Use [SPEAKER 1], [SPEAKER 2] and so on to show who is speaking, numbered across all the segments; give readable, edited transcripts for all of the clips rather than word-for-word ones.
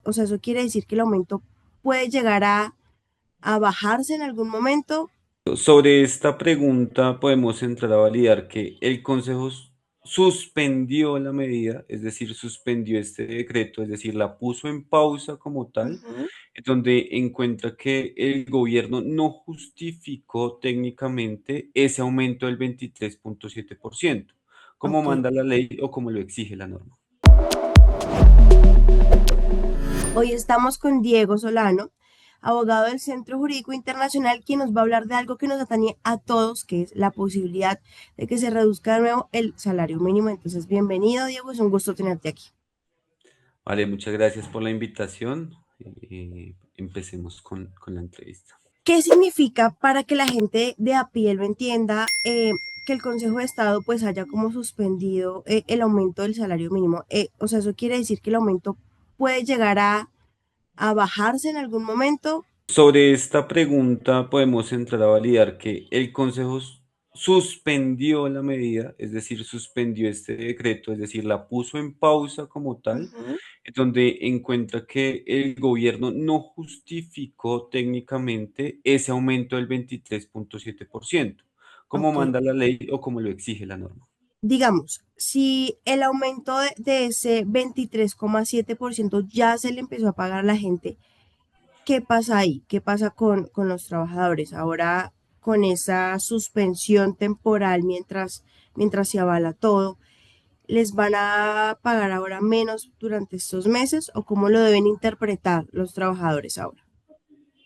[SPEAKER 1] o sea, eso quiere decir que el aumento puede llegar a bajarse en algún momento.
[SPEAKER 2] Sobre esta pregunta podemos entrar a validar que el Consejo suspendió la medida, es decir, suspendió este decreto, es decir, la puso en pausa como tal,
[SPEAKER 1] Ujú.
[SPEAKER 2] donde encuentra que el gobierno no justificó técnicamente ese aumento del 23,7%, como
[SPEAKER 1] Ok.
[SPEAKER 2] manda la ley o como lo exige la norma.
[SPEAKER 1] Hoy estamos con Diego Solano, abogado del Centro Jurídico Internacional, quien nos va a hablar de algo que nos atañe a todos, que es la posibilidad de que se reduzca de nuevo el salario mínimo. Entonces, bienvenido, Diego, es un gusto tenerte aquí.
[SPEAKER 2] Vale, muchas gracias por la invitación. Empecemos con la entrevista.
[SPEAKER 1] ¿Qué significa para que la gente de a pie lo entienda que el Consejo de Estado pues haya como suspendido el aumento del salario mínimo? O sea, eso quiere decir que el aumento puede llegar a bajarse en algún momento.
[SPEAKER 2] Sobre esta pregunta podemos entrar a validar que el Consejo suspendió la medida, es decir, suspendió este decreto, es decir, la puso en pausa como tal,
[SPEAKER 1] Ujú.
[SPEAKER 2] donde encuentra que el gobierno no justificó técnicamente ese aumento del 23,7%, como
[SPEAKER 1] Ok.
[SPEAKER 2] manda la ley o como lo exige la norma.
[SPEAKER 1] Digamos, si el aumento de ese 23,7% ya se le empezó a pagar a la gente, ¿qué pasa ahí? ¿Qué pasa con los trabajadores? Ahora, con esa suspensión temporal mientras se avala todo, ¿les van a pagar ahora menos durante estos meses o cómo lo deben interpretar los trabajadores ahora?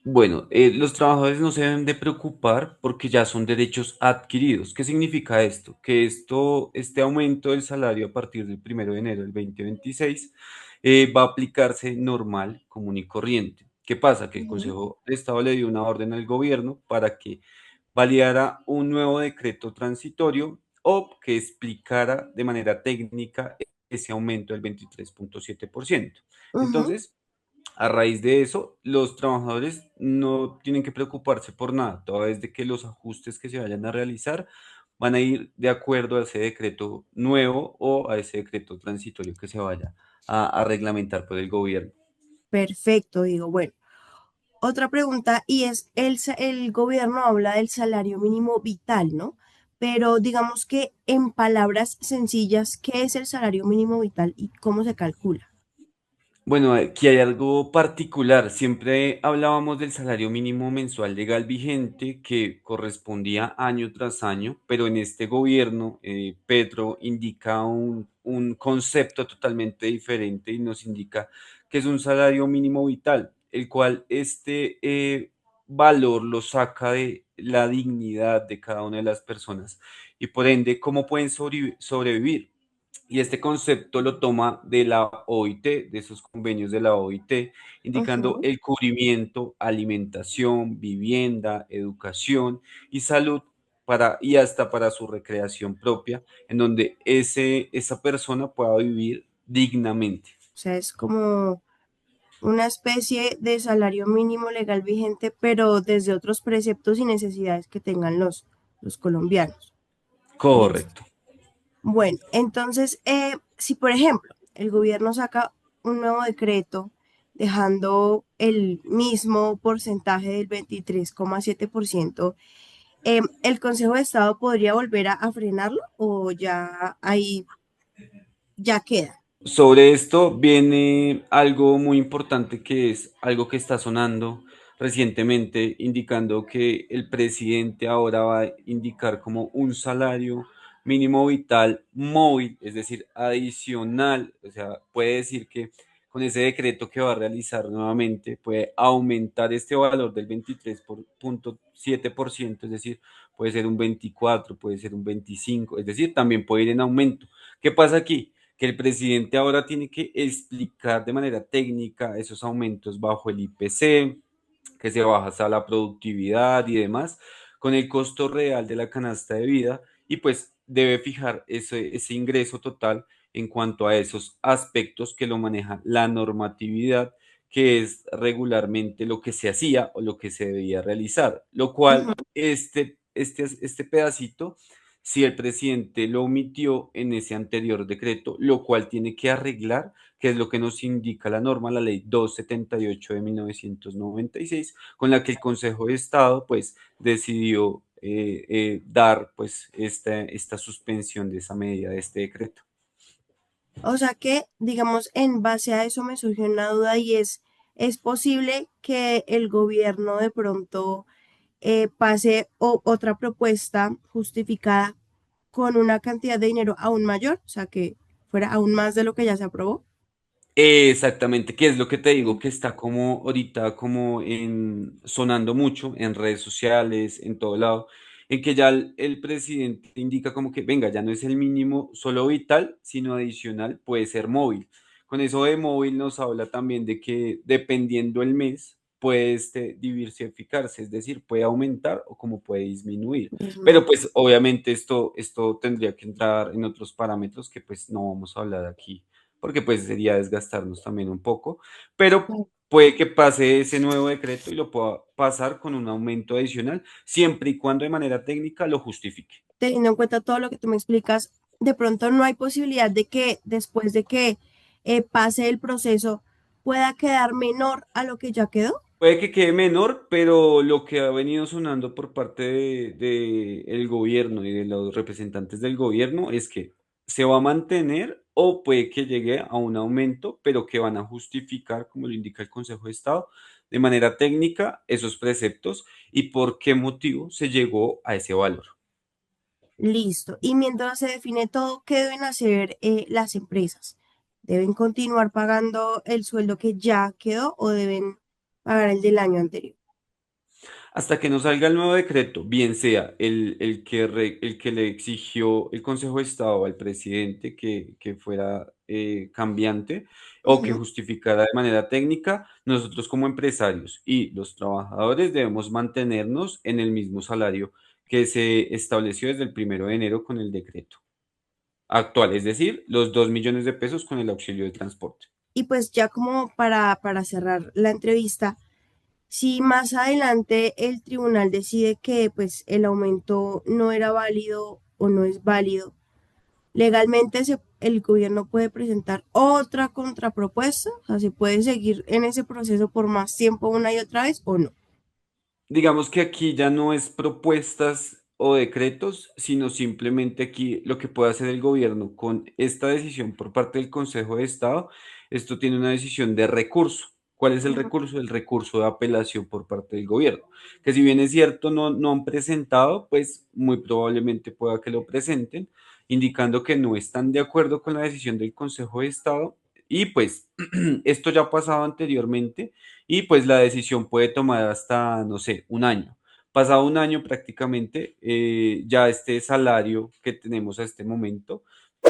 [SPEAKER 2] Bueno, los trabajadores no se deben de preocupar porque ya son derechos adquiridos. ¿Qué significa esto? Que este aumento del salario a partir del 1 de enero del 2026 va a aplicarse normal, común y corriente. ¿Qué pasa? Que el
[SPEAKER 1] Ujú.
[SPEAKER 2] Consejo de Estado le dio una orden al gobierno para que validara un nuevo decreto transitorio o que explicara de manera técnica ese aumento del 23,7%.
[SPEAKER 1] Ujú.
[SPEAKER 2] Entonces, a raíz de eso, los trabajadores no tienen que preocuparse por nada, toda vez de que los ajustes que se vayan a realizar van a ir de acuerdo a ese decreto nuevo o a ese decreto transitorio que se vaya a reglamentar por el gobierno.
[SPEAKER 1] Perfecto, digo, bueno. Otra pregunta, y es, el gobierno habla del salario mínimo vital, ¿no? Pero digamos que en palabras sencillas, ¿qué es el salario mínimo vital y cómo se calcula?
[SPEAKER 2] Bueno, aquí hay algo particular. Siempre hablábamos del salario mínimo mensual legal vigente que correspondía año tras año, pero en este gobierno, Petro indica un concepto totalmente diferente y nos indica que es un salario mínimo vital, el cual valor lo saca de la dignidad de cada una de las personas y por ende, cómo pueden sobrevivir. Y este concepto lo toma de la OIT, de esos convenios de la OIT, indicando
[SPEAKER 1] Ujú.
[SPEAKER 2] el cubrimiento, alimentación, vivienda, educación y salud y hasta para su recreación propia, en donde esa persona pueda vivir dignamente.
[SPEAKER 1] O sea, es como una especie de salario mínimo legal vigente, pero desde otros preceptos y necesidades que tengan los colombianos. Listo.
[SPEAKER 2] Correcto.
[SPEAKER 1] Bueno, entonces, si por ejemplo el gobierno saca un nuevo decreto dejando el mismo porcentaje del 23,7%, ¿el Consejo de Estado podría volver a frenarlo o ya ahí ya queda?
[SPEAKER 2] Sobre esto viene algo muy importante que es algo que está sonando recientemente, indicando que el presidente ahora va a indicar como un salario mínimo vital móvil, es decir, adicional. O sea, puede decir que con ese decreto que va a realizar nuevamente puede aumentar este valor del 23,7%, es decir, puede ser un 24, puede ser un 25, es decir, también puede ir en aumento. ¿Qué pasa aquí? Que el presidente ahora tiene que explicar de manera técnica esos aumentos bajo el IPC, que se baja hasta la productividad y demás, con el costo real de la canasta de vida y pues debe fijar ese ingreso total en cuanto a esos aspectos que lo maneja la normatividad, que es regularmente lo que se hacía o lo que se debía realizar, lo cual
[SPEAKER 1] Ujú.
[SPEAKER 2] este pedacito si el presidente lo omitió en ese anterior decreto, lo cual tiene que arreglar, que es lo que nos indica la norma, la ley 278 de 1996, con la que el Consejo de Estado pues decidió dar pues esta suspensión de esa medida de este decreto.
[SPEAKER 1] O sea que, digamos, en base a eso me surgió una duda y ¿es posible que el gobierno de pronto pase otra propuesta justificada con una cantidad de dinero aún mayor? O sea, que fuera aún más de lo que ya se aprobó.
[SPEAKER 2] Exactamente, que es lo que te digo, que está como ahorita como sonando mucho en redes sociales, en todo lado, en que ya el presidente indica como que, venga, ya no es el mínimo solo vital, sino adicional, puede ser móvil. Con eso de móvil nos habla también de que dependiendo el mes, puede diversificarse, es decir, puede aumentar o como puede disminuir. Pero pues obviamente esto tendría que entrar en otros parámetros que pues no vamos a hablar aquí porque pues sería desgastarnos también un poco, pero puede que pase ese nuevo decreto y lo pueda pasar con un aumento adicional, siempre y cuando de manera técnica lo justifique.
[SPEAKER 1] Teniendo en cuenta todo lo que tú me explicas, de pronto no hay posibilidad de que después de que pase el proceso pueda quedar menor a lo que ya quedó.
[SPEAKER 2] Puede que quede menor, pero lo que ha venido sonando por parte de el gobierno y de los representantes del gobierno es que se va a mantener o puede que llegue a un aumento, pero que van a justificar, como lo indica el Consejo de Estado, de manera técnica esos preceptos y por qué motivo se llegó a ese valor.
[SPEAKER 1] Listo. Y mientras se define todo, ¿qué deben hacer las empresas? ¿Deben continuar pagando el sueldo que ya quedó o deben pagar el del año anterior?
[SPEAKER 2] Hasta que no salga el nuevo decreto, bien sea el que le exigió el Consejo de Estado al presidente que fuera cambiante o que
[SPEAKER 1] Ujú.
[SPEAKER 2] justificara de manera técnica, nosotros como empresarios y los trabajadores debemos mantenernos en el mismo salario que se estableció desde el 1 de enero con el decreto actual, es decir, los 2 millones de pesos con el auxilio de transporte.
[SPEAKER 1] Y pues ya como para cerrar la entrevista, si más adelante el tribunal decide que pues el aumento no era válido o no es válido, legalmente el gobierno puede presentar otra contrapropuesta, o sea, se puede seguir en ese proceso por más tiempo una y otra vez o no.
[SPEAKER 2] Digamos que aquí ya no es propuestas o decretos, sino simplemente aquí lo que puede hacer el gobierno con esta decisión por parte del Consejo de Estado, esto tiene una decisión de recurso. ¿Cuál es el
[SPEAKER 1] Ujú.
[SPEAKER 2] recurso? El recurso de apelación por parte del gobierno. Que si bien es cierto, no han presentado, pues muy probablemente pueda que lo presenten, indicando que no están de acuerdo con la decisión del Consejo de Estado. Y pues esto ya ha pasado anteriormente y pues la decisión puede tomar hasta, no sé, un año. Pasado un año prácticamente, ya este salario que tenemos a este momento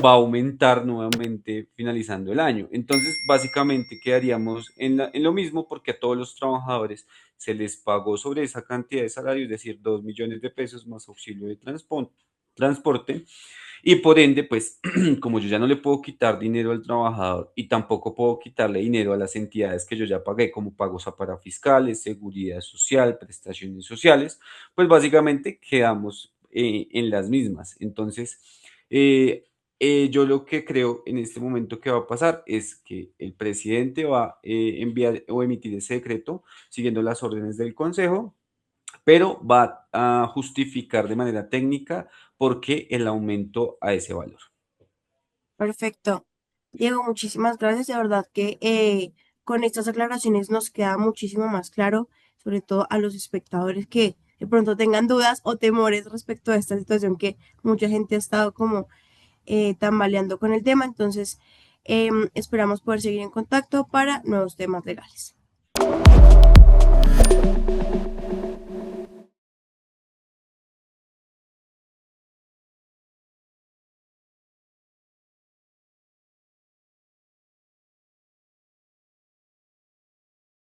[SPEAKER 2] va a aumentar nuevamente finalizando el año. Entonces, básicamente quedaríamos en lo mismo porque a todos los trabajadores se les pagó sobre esa cantidad de salario, es decir, 2 millones de pesos más auxilio de transporte y por ende, pues, como yo ya no le puedo quitar dinero al trabajador y tampoco puedo quitarle dinero a las entidades que yo ya pagué, como pagos a parafiscales, seguridad social, prestaciones sociales, pues básicamente quedamos en las mismas. Entonces, yo lo que creo en este momento que va a pasar es que el presidente va a enviar o emitir ese decreto siguiendo las órdenes del Consejo, pero va a justificar de manera técnica por qué el aumento a ese valor.
[SPEAKER 1] Perfecto. Diego, muchísimas gracias. De verdad que con estas aclaraciones nos queda muchísimo más claro, sobre todo a los espectadores que de pronto tengan dudas o temores respecto a esta situación que mucha gente ha estado como tambaleando con el tema. Entonces, esperamos poder seguir en contacto para nuevos temas legales.